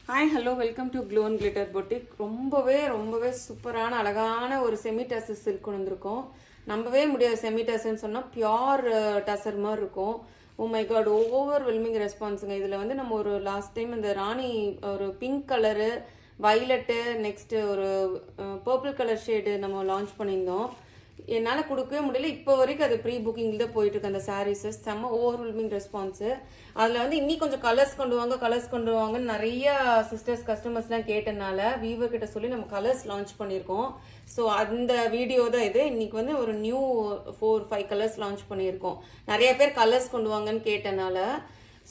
Hi hello welcome to glow and glitter boutique. ரொம்பவே சூப்பரான அழகான ஒரு செமி டசர் சில்க் கொண்டு வந்திருக்கோம். நம்பவே முடியாது, செமி டசர்னு சொன்னால் பியோர் டசர் மாதிரி இருக்கும். ஓ மை காட், ஓவர்வெல்மிங் ரெஸ்பான்ஸுங்க. இதில் வந்து நம்ம ஒரு லாஸ்ட் டைம் இந்த ராணி ஒரு பிங்க் கலரு, வைலட்டு, நெக்ஸ்ட்டு ஒரு பர்பிள் கலர் ஷேடு நம்ம லான்ச் பண்ணியிருந்தோம். என்னால் கொடுக்கவே முடியல. இப்போ வரைக்கும் அது ப்ரீ புக்கிங்கில் தான் போயிட்டுருக்கு அந்த சாரீஸஸ். செம்ம ஓவர்வெல்மிங் ரெஸ்பான்ஸு. அதில் வந்து இன்னி கொஞ்சம் கலர்ஸ் கொண்டு வாங்கன்னு நிறைய சிஸ்டர்ஸ் கஸ்டமர்ஸ்லாம் கேட்டனால வீவர் கிட்ட சொல்லி நம்ம கலர்ஸ் லான்ச் பண்ணியிருக்கோம். ஸோ அந்த வீடியோ தான் இது. இன்னைக்கு வந்து ஒரு நியூ 4-5 கலர்ஸ் லான்ச் பண்ணியிருக்கோம். நிறைய பேர் கலர்ஸ் கொண்டு வாங்கன்னு கேட்டனால.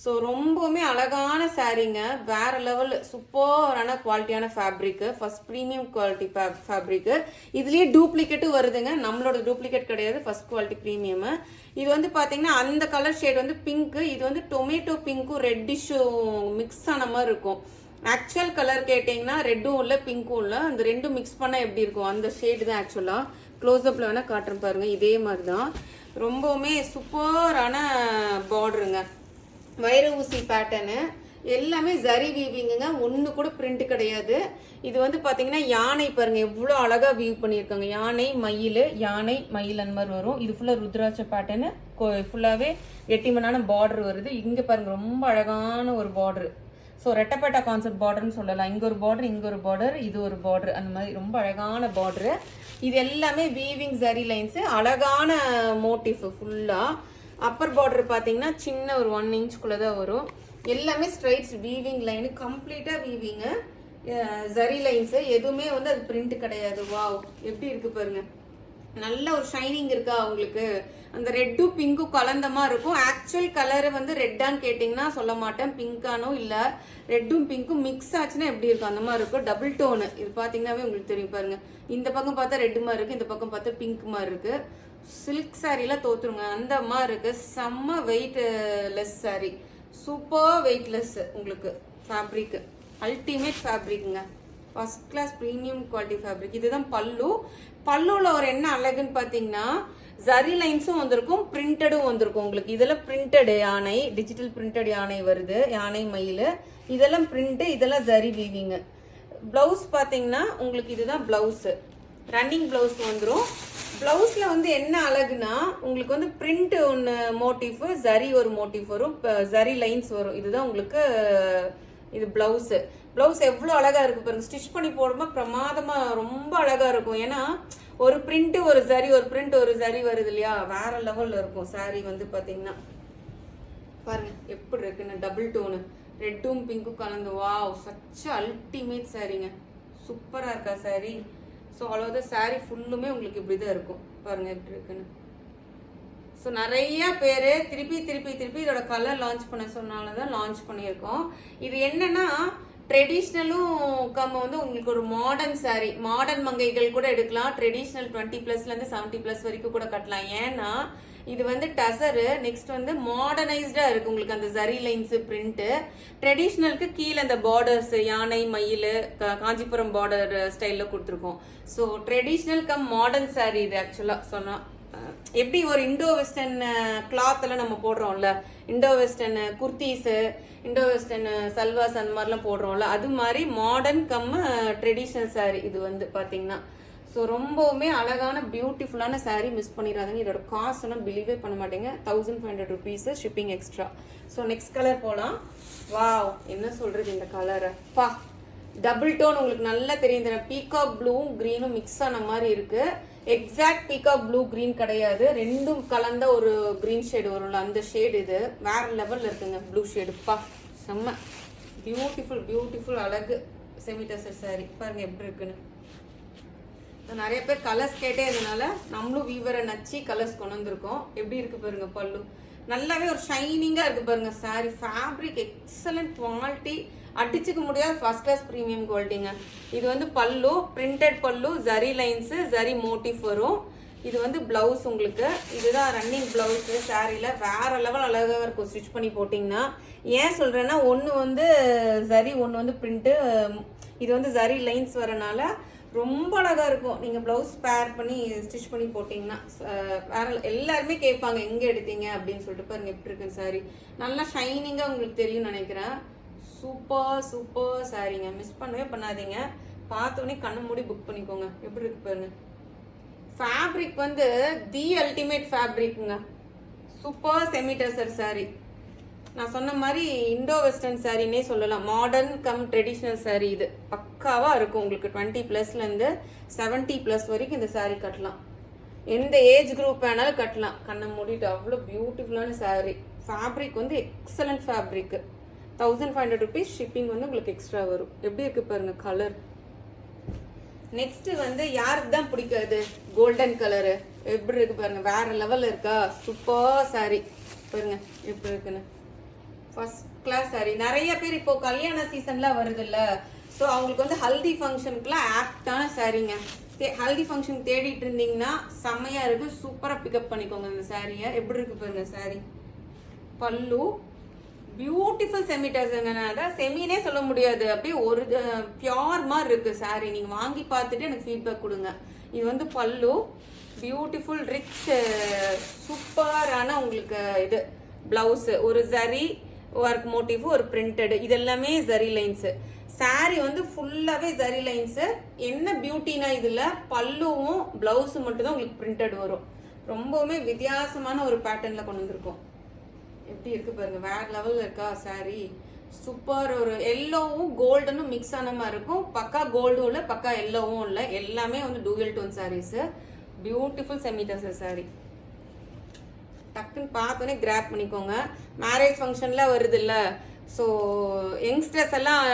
ஸோ ரொம்பவுமே அழகான சாரீங்க, வேற லெவல் சூப்பரான குவாலிட்டியான fabric, first premium quality fabric. இதுலயே டூப்ளிகேட்டும் வருதுங்க, நம்மளோட டூப்ளிகேட் கிடையாது, ஃபர்ஸ்ட் குவாலிட்டி ப்ரீமியம். இது வந்து பாத்தீங்கன்னா அந்த கலர் ஷேட் வந்து பிங்க், இது வந்து டொமேட்டோ பிங்க்கும் ரெட்டிஷும் மிக்ஸ் ஆன மாதிரி இருக்கும். ஆக்சுவல் கலர் கேட்டீங்கன்னா ரெட்டும் இல்லை பிங்க்கும் இல்லை, அந்த ரெண்டும் மிக்ஸ் பண்ணா எப்படி இருக்கும் அந்த ஷேடு தான். ஆக்சுவலா க்ளோஸ்அப்ல வேணா காட்டுறேன் பாருங்க, இதே மாதிரி தான். ரொம்பவுமே சூப்பரான பார்டருங்க, வைர ஊசி பேட்டர்னு, எல்லாமே ஜரி வீவிங்குங்க, ஒன்று கூட பிரிண்ட் கிடையாது. இது வந்து பார்த்தீங்கன்னா யானை பாருங்க எவ்வளோ அழகா வீவ் பண்ணியிருக்காங்க. யானை மயில் அந்த மாதிரி வரும். இது ஃபுல்லாக ருத்ராட்ச பேட்டர்னு, ஃபுல்லாகவே எட்டிமனான பார்டர் வருது. இங்கே பாருங்க ரொம்ப அழகான ஒரு பார்டர். ஸோ ரெட்டப்பேட்டா கான்செப்ட் பார்டர்னு சொல்லலாம். இங்கே ஒரு பார்டர், இங்கே ஒரு பார்டர், இது ஒரு பார்டர், அந்த மாதிரி ரொம்ப அழகான பார்டரு. இது எல்லாமே வீவிங் ஜரி லைன்ஸு, அழகான மோட்டிஃப் ஃபுல்லாக. அப்பர் பார்டர் பார்த்தீங்கன்னா சின்ன ஒரு 1 இன்ச்சுக்குள்ளே தான் வரும். எல்லாமே ஸ்ட்ரைட்ஸ் வீவிங் லைனு, கம்ப்ளீட்டாக வீவிங்கு ஜரி லைன்ஸு, எதுவுமே வந்து அது பிரிண்ட் கிடையாது. வாவ், எப்படி இருக்கு பாருங்க, நல்ல ஒரு ஷைனிங் இருக்கா உங்களுக்கு. அந்த ரெட்டும் பிங்க்கும் கலந்த மாதிரி இருக்கும். ஆக்சுவல் கலர் வந்து ரெட்டான்னு கேட்டிங்கன்னா சொல்ல மாட்டேன், பிங்கானும் இல்லை, ரெட்டும் பிங்க்கும் மிக்ஸ் ஆச்சுன்னா எப்படி இருக்கும் அந்த மாதிரி இருக்கும். டபுள் டோனு இது பார்த்தீங்கன்னாவே உங்களுக்கு தெரியும் பாருங்க. இந்த பக்கம் பார்த்தா ரெட்டு மாதிரி இருக்கு, இந்த பக்கம் பார்த்தா பிங்க் மாதிரி இருக்கு. சில்க் சாரீலாம் தோத்துருங்க அந்த மாதிரி இருக்கு. செம்ம weightless sari, super weightless உங்களுக்கு ஃபேப்ரிக், அல்டிமேட் ஃபேப்ரிக்குங்க, first class premium quality fabric. இதுதான் பல்லுல ஒரு என்ன அழகுன்னு பார்த்தீங்கன்னா ஜரி லைன்ஸும் வந்திருக்கும், பிரிண்டடும் வந்திருக்கும் உங்களுக்கு. இதெல்லாம் பிரிண்டட் யானை, டிஜிட்டல் பிரிண்டட் யானை வருது, யானை மயில், இதெல்லாம் பிரிண்ட், இதெல்லாம் ஜரி வீவிங்க. பிளவுஸ் பார்த்தீங்கன்னா உங்களுக்கு இதுதான் பிளவுஸ், ரன்னிங் பிளவுஸ் வந்துடும். பிளவுஸ்ல வந்து என்ன அழகுனா உங்களுக்கு வந்து பிரிண்ட் ஒன்று மோட்டிஃப், ஜரி ஒரு மோட்டிஃப் வரும், ஜரி லைன்ஸ் வரும். இதுதான் உங்களுக்கு இது பிளவுஸ். பிளவுஸ் எவ்வளோ அழகா இருக்கு பாருங்க, ஸ்டிச் பண்ணி போடும்போது பிரமாதமா ரொம்ப அழகா இருக்கும். ஏன்னா ஒரு பிரிண்ட் ஒரு ஜரி, ஒரு பிரிண்ட் ஒரு ஜரி வருது இல்லையா, வேற லெவல்ல இருக்கும். சாரி வந்து பாத்தீங்கன்னா பாருங்க எப்படி இருக்குன்னு, டபுள் டோனு, ரெட்டும் பிங்க்கும் கலந்து. வாவ், சச்ச அல்டிமேட் சாரீங்க, சூப்பரா இருக்கா சாரி. ஸோ அவ்வளோத சாரீ ஃபுல்லுமே உங்களுக்கு இப்படி தான் இருக்கும் பாருங்க எப்படி இருக்குன்னு. ஸோ நிறைய பேர் திருப்பி இதோட கலர் லான்ச் பண்ண சொன்னால தான் லான்ச் பண்ணியிருக்கோம். இது என்னன்னா ட்ரெடிஷ்னலும் வந்து உங்களுக்கு ஒரு மாடர்ன் சாரீ, மாடர்ன் மங்கைகள் கூட எடுக்கலாம். ட்ரெடிஷ்னல் 20+லேருந்து 70+ வரைக்கும் கூட கட்டலாம். ஏன்னா இது வந்து டசரு, நெக்ஸ்ட் வந்து மாடர்னைஸ்டா இருக்கு உங்களுக்கு. அந்த ஜரி லைன்ஸ் பிரிண்ட் ட்ரெடிஷ்னலுக்கு கீழே அந்த பார்டர்ஸ் யானை மயில் காஞ்சிபுரம் பார்டர் ஸ்டைல்ல கொடுத்துருக்கோம். So traditional come modern sari இது. ஆக்சுவலா சொன்னா எப்படி ஒரு இண்டோ வெஸ்டர்ன் கிளாத் எல்லாம் நம்ம போடுறோம்ல, Indo western kurtis, Indo western salwars அந்த மாதிரிலாம் போடுறோம்ல, அது மாதிரி மாடர்ன் கம் ட்ரெடிஷ்னல் சாரீ இது வந்து பாத்தீங்கன்னா. ஸோ ரொம்பவுமே அழகான பியூட்டிஃபுல்லான சாரீ, மிஸ் பண்ணிடாதீங்க. இதோட காஸ்ட் எல்லாம் பிலீவே பண்ண மாட்டேங்க, 1500 rupees shipping extra. So next colour போகலாம். வாவ், என்ன சொல்றது இந்த கலரை பா, டபுள் டோன் உங்களுக்கு நல்லா தெரியும். இந்த பீகாக் ப்ளூவும் கிரீனும் மிக்ஸ் ஆன மாதிரி இருக்கு. எக்ஸாக்ட் பீகாக் ப்ளூ கிரீன் கிடையாது, ரெண்டும் கலந்த ஒரு கிரீன் ஷேடு வரும்ல, அந்த ஷேடு. இது வேற லெவல்ல இருக்குங்க ப்ளூ ஷேடு. பா, செம்ம பியூட்டிஃபுல் அழகு செமி டசர் சாரி. பாருங்க எப்படி இருக்குன்னு. நிறைய பேர் கலர்ஸ் கேட்டே இருந்தனால நம்மளும் வீவரை நச்சு கலர்ஸ் கொண்டு வந்திருக்கோம். எப்படி இருக்கு பாருங்க பல்லு, நல்லாவே ஒரு ஷைனிங்கா இருக்கு பாருங்க. சாரி ஃபேப்ரிக் எக்ஸலண்ட் குவாலிட்டி, அடிச்சுக்க முடியாத ஃபர்ஸ்ட் கிளாஸ் ப்ரீமியம் குவாலிட்டிங்க. இது வந்து பல்லு, பிரிண்டட் பல்லு, ஜரி லைன்ஸ், ஜரி மோட்டிஃப் வரும். இது வந்து பிளவுஸ் உங்களுக்கு, இதுதான் ரன்னிங் பிளவுஸ். சாரியில வேற லெவல் அழகா இருக்கும் ஸ்டிச் பண்ணி போட்டிங்கன்னா. ஏன் சொல்றேன்னா ஒன்று வந்து ஜரி, ஒன்று வந்து பிரிண்ட்டு. இது வந்து ஜரி லைன்ஸ் வரனால ரொம்ப அழகா இருக்கும். நீங்க பிளவுஸ் பேர் பண்ணி ஸ்டிச் பண்ணி போட்டீங்கன்னா வேற. எல்லாருமே கேட்பாங்க எங்க எடுத்தீங்க அப்படின்னு சொல்லிட்டு. பாருங்க எப்படி இருக்கு சாரி, நல்லா ஷைனிங்கா உங்களுக்கு தெரியும் நினைக்கிறேன். சூப்பர் சாரீங்க, மிஸ் பண்ணவே பண்ணாதீங்க. பார்த்தோன்னே கண்ணை மூடி புக் பண்ணிக்கோங்க. எப்படி இருக்கு பாருங்க. ஃபேப்ரிக் வந்து தி அல்டிமேட் ஃபேப்ரிக்குங்க. Super semi tussar sari. நான் சொன்ன மாதிரி இண்டோ வெஸ்டர்ன் சாரின்னே சொல்லலாம். Modern cum traditional sari. இது பக்காவா இருக்கும் உங்களுக்கு. 20+லேருந்து 70+ வரைக்கும் இந்த சாரீ கட்டலாம். எந்த ஏஜ் குரூப் வேணாலும் கட்டலாம். கண்ணை மூடிட்டு அவ்வளோ பியூட்டிஃபுல்லான சாரீ. ஃபேப்ரிக் வந்து எக்ஸலண்ட் ஃபேப்ரிக். 1500 rupees ஷிப்பிங் வந்து உங்களுக்கு எக்ஸ்ட்ரா வரும். எப்படி இருக்கு பாருங்க கலர். நெக்ஸ்ட் வந்து யாருக்கு தான் பிடிக்காது கோல்டன் கலரு. எப்படி இருக்கு பாருங்க, வேற லெவல்ல இருக்கா. சூப்பர் சாரி பாருங்க எப்படி இருக்குன்னு. First class sari. நிறைய பேர் இப்போ கல்யாண சீசன்லாம் வருது இல்ல, ஸோ அவங்களுக்கு வந்து ஹல்தி ஃபங்க்ஷனுக்குலாம் ஆப்டான சாரீங்க. ஹல்தி ஃபங்க்ஷன் தேடிட்டு இருந்தீங்கன்னா செம்மையா இருக்கு. சூப்பரா பிக்கப் பண்ணிக்கோங்க இந்த சாரியை. எப்படி இருக்கு பாருங்க சாரி. பல்லு பியூட்டிஃபுல் செமி டசர்ங்க. அதான் செமினே சொல்ல முடியாது, அப்படியே ஒரு பியோர் மாதிரி இருக்கு சாரி. நீங்க வாங்கி பார்த்துட்டு எனக்கு ஃபீட்பேக் கொடுங்க. இது வந்து பல்லு பியூட்டிஃபுல் ரிச் சூப்பரான உங்களுக்கு இது பிளவுஸ். ஒரு ஜரி ஒர்க் மோட்டிவ், ஒரு பிரிண்டட், இது எல்லாமே ஜரி லைன்ஸ். சாரி வந்து ஃபுல்லாவே ஜரி லைன்ஸ். என்ன பியூட்டினா இதுல பல்லுவும் பிளவுஸும் மட்டும் தான் உங்களுக்கு பிரிண்டட் வரும். ரொம்பவுமே வித்தியாசமான ஒரு பேட்டர்ன்ல கொண்டு வந்திருக்கோம். எப்படி இருக்கு பாருங்க, வேற லெவல்ல இருக்கா சாரி. சூப்பர். ஒரு எல்லோவும் கோல்டனும் மிக்ஸ் ஆன மாதிரி இருக்கும். பக்கா கோல்டும் இல்ல, பக்கா எல்லோவும் இல்ல, எல்லாமே வந்து dual tone saris. Beautiful semi tussar sari. டக்குன்னு பார்த்தோன்னே கிராப் பண்ணிக்கோங்க. மேரேஜ் ஃபங்க்ஷன்ல வருது இல்ல, ஸோ யங்ஸ்டர்ஸ் எல்லாம்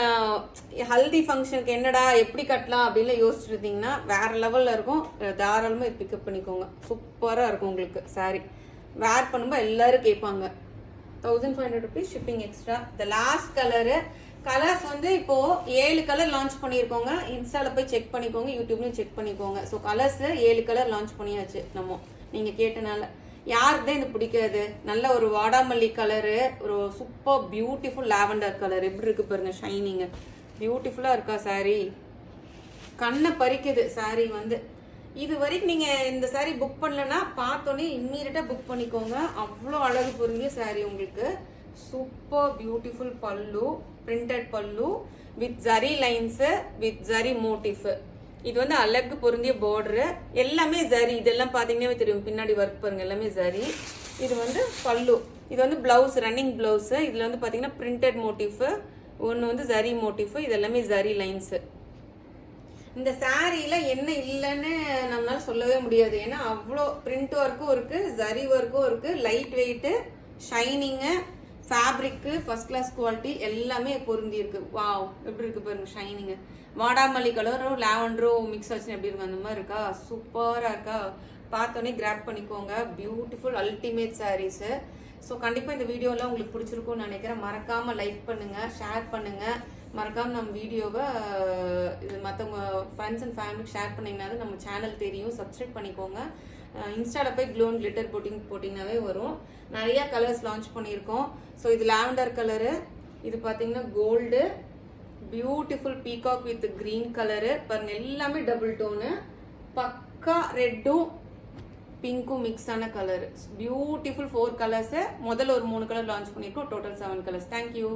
ஹல்தி ஃபங்க்ஷனுக்கு என்னடா எப்படி கட்டலாம் அப்படின்னு யோசிச்சுட்டு இருந்தீங்கன்னா வேற லெவல்ல இருக்கும். தாராளமாக பிக்கப் பண்ணிக்கோங்க. சூப்பரா இருக்கும் உங்களுக்கு சாரி. வேர் பண்ணும்போது எல்லாரும் கேட்பாங்க. 1500 rupees shipping extra. The last colour. Colours வந்து இப்போ 7 கலர் லான்ச் பண்ணியிருக்கோங்க. இன்ஸ்டால போய் செக் பண்ணிக்கோங்க, யூடியூப்லயும் செக் பண்ணிக்கோங்க. ஸோ கலர்ஸ் 7 கலர் லான்ச் பண்ணியாச்சு நம்ம, நீங்க கேட்டனால. யாருக்கு தான் இது பிடிக்காது. நல்ல ஒரு வாடாமல்லி கலரு, ஒரு சூப்பர் பியூட்டிஃபுல் லாவெண்டர் கலர். எப்படி இருக்கு பாருங்க ஷைனிங். பியூட்டிஃபுல்லா இருக்கா சாரி. கண்ணை பறிக்குது சாரி வந்து. இது வரைக்கும் நீங்க இந்த சாரி புக் பண்ணலன்னா பார்த்தோன்னே இம்மீடியட்டா புக் பண்ணிக்கோங்க. அவ்வளோ அழகு பொருந்திய சாரி உங்களுக்கு. சூப்பர் பியூட்டிஃபுல் பல்லு, பிரிண்டட் பல்லு with zari lines, with zari motif. இது வந்து அழகு பொருந்திய பார்டரு. எல்லாமே ஜரி. இதெல்லாம் பாத்தீங்கன்னா தெரியும், பின்னாடி ஒர்க் பாருங்க, எல்லாமே ஜரி. இது வந்து பல்லு. இது வந்து பிளவுஸ், ரன்னிங் பிளவுஸ். இதுல வந்து பாத்தீங்கன்னா பிரிண்டட் மோட்டிஃப், ஒன்னு வந்து ஜரி மோட்டிஃப். இது எல்லாமே ஜரி லைன்ஸ். இந்த சாரியில என்ன இல்லைன்னு நம்மளால சொல்லவே முடியாது. ஏன்னா அவ்வளோ பிரிண்ட் ஒர்க்கும் இருக்கு, ஜரி ஒர்க்கும் இருக்கு, light weight, shining, fabric first class quality எல்லாமே பொருந்தி இருக்கு. வாவ், எப்படி இருக்கு பாருங்க ஷைனிங். வாடாமல்லி கலரும் லாவெண்டரும் மிக்ஸ் ஆச்சு எப்படி இருக்கு அந்த மாதிரி இருக்கா. சூப்பரா இருக்கா. பார்த்தோன்னே கிராப் பண்ணிக்கோங்க. Beautiful ultimate saris. ஸோ கண்டிப்பா இந்த வீடியோலாம் உங்களுக்கு பிடிச்சிருக்கும்னு நினைக்கிறேன். மறக்காம லைக் பண்ணுங்க, ஷேர் பண்ணுங்க. மறக்காம நம்ம வீடியோவை இது மற்றவங்க ஃப்ரெண்ட்ஸ் அண்ட் ஃபேமிலிக்கு ஷேர் பண்ணிங்கன்னா நம்ம சேனல் தெரியும். சப்ஸ்கிரைப் பண்ணிக்கோங்க. இன்ஸ்டால போய் க்ளோ அண்ட் கிளிட்டர் போட்டிங்கனாவே வரும். நிறைய கலர்ஸ் லான்ச் பண்ணியிருக்கோம். ஸோ இது லாவெண்டர் கலரு, இது பார்த்தீங்கன்னா gold, beautiful peacock with green colour பாருங்க. எல்லாமே டபுள் டோனு, பக்கா ரெட்டும் பிங்க்கும் மிக்ஸ் ஆன கலர். Beautiful 4 colours. முதல்ல ஒரு 3 கலர் லான்ச் பண்ணியிருக்கோம். Total 7 colours. தேங்க்யூ.